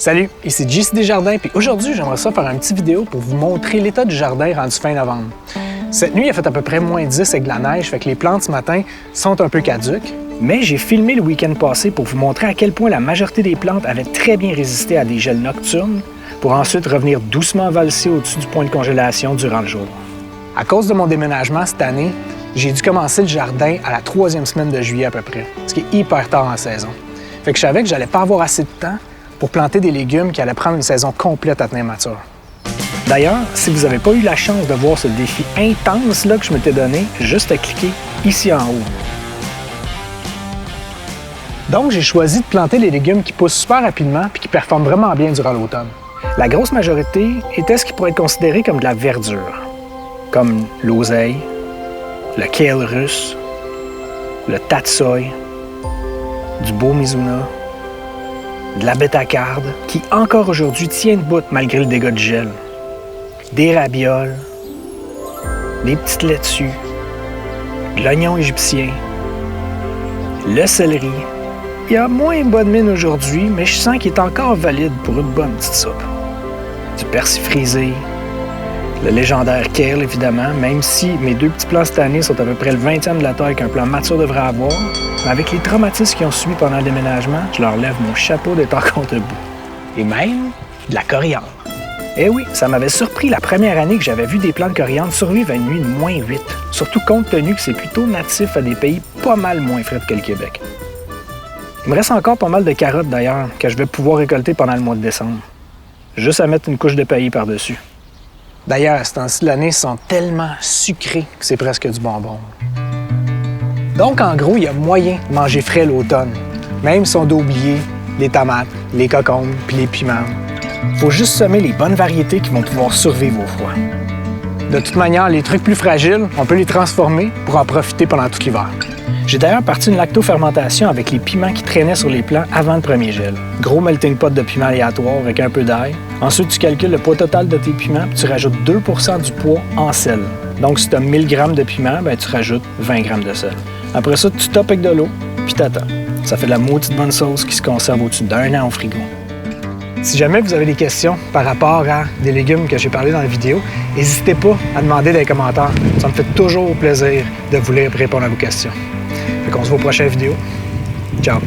Salut, ici JC Desjardins, puis aujourd'hui, j'aimerais ça faire une petite vidéo pour vous montrer l'état du jardin rendu fin novembre. Cette nuit, il a fait à peu près moins 10 avec de la neige, fait que les plantes ce matin sont un peu caduques. Mais j'ai filmé le week-end passé pour vous montrer à quel point la majorité des plantes avaient très bien résisté à des gels nocturnes pour ensuite revenir doucement valser au-dessus du point de congélation durant le jour. À cause de mon déménagement cette année, j'ai dû commencer le jardin à la 3e semaine de juillet à peu près, ce qui est hyper tard en saison. Fait que je savais que j'allais pas avoir assez de temps pour planter des légumes qui allaient prendre une saison complète à tenir mature. D'ailleurs, si vous n'avez pas eu la chance de voir ce défi intense là que je m'étais donné, juste à cliquer ici en haut. Donc, j'ai choisi de planter les légumes qui poussent super rapidement et qui performent vraiment bien durant l'automne. La grosse majorité était ce qui pourrait être considéré comme de la verdure, comme l'oseille, le kale russe, le tatsoi, du beau mizuna, de la bétacarde, qui encore aujourd'hui tient debout malgré le dégât du gel, des rabioles, des petites laitues, de l'oignon égyptien, le céleri. Il a moins bonne mine aujourd'hui, mais je sens qu'il est encore valide pour une bonne petite soupe. Du persil frisé, le légendaire kale évidemment, même si mes deux petits plants cette année sont à peu près le 20e de la taille qu'un plant mature devrait avoir. Mais avec les traumatismes qu'ils ont subis pendant le déménagement, je leur lève mon chapeau d'être encore debout. Et même de la coriandre. Eh oui, ça m'avait surpris la première année que j'avais vu des plants de coriandre survivre à une nuit de moins 8, surtout compte tenu que c'est plutôt natif à des pays pas mal moins frais que le Québec. Il me reste encore pas mal de carottes d'ailleurs, que je vais pouvoir récolter pendant le mois de décembre. Juste à mettre une couche de paillis par-dessus. D'ailleurs, ces temps-ci de l'année sont tellement sucrés que c'est presque du bonbon. Donc, en gros, il y a moyen de manger frais l'automne, même si on doit oublier les tomates, les cocombes puis les piments. Faut juste semer les bonnes variétés qui vont pouvoir survivre au froid. De toute manière, les trucs plus fragiles, on peut les transformer pour en profiter pendant tout l'hiver. J'ai d'ailleurs parti une lactofermentation avec les piments qui traînaient sur les plants avant le premier gel. Gros melting pot de piments aléatoires avec un peu d'ail. Ensuite, tu calcules le poids total de tes piments puis tu rajoutes 2 % du poids en sel. Donc, si tu as 1000 g de piment, ben, tu rajoutes 20 g de sel. Après ça, tu topes avec de l'eau puis t'attends. Ça fait de la maudite bonne sauce qui se conserve au-dessus d'1 an au frigo. Si jamais vous avez des questions par rapport à des légumes que j'ai parlé dans la vidéo, n'hésitez pas à demander dans les commentaires. Ça me fait toujours plaisir de vous lire et répondre à vos questions. Fait qu'on se voit aux prochaines vidéos. Ciao!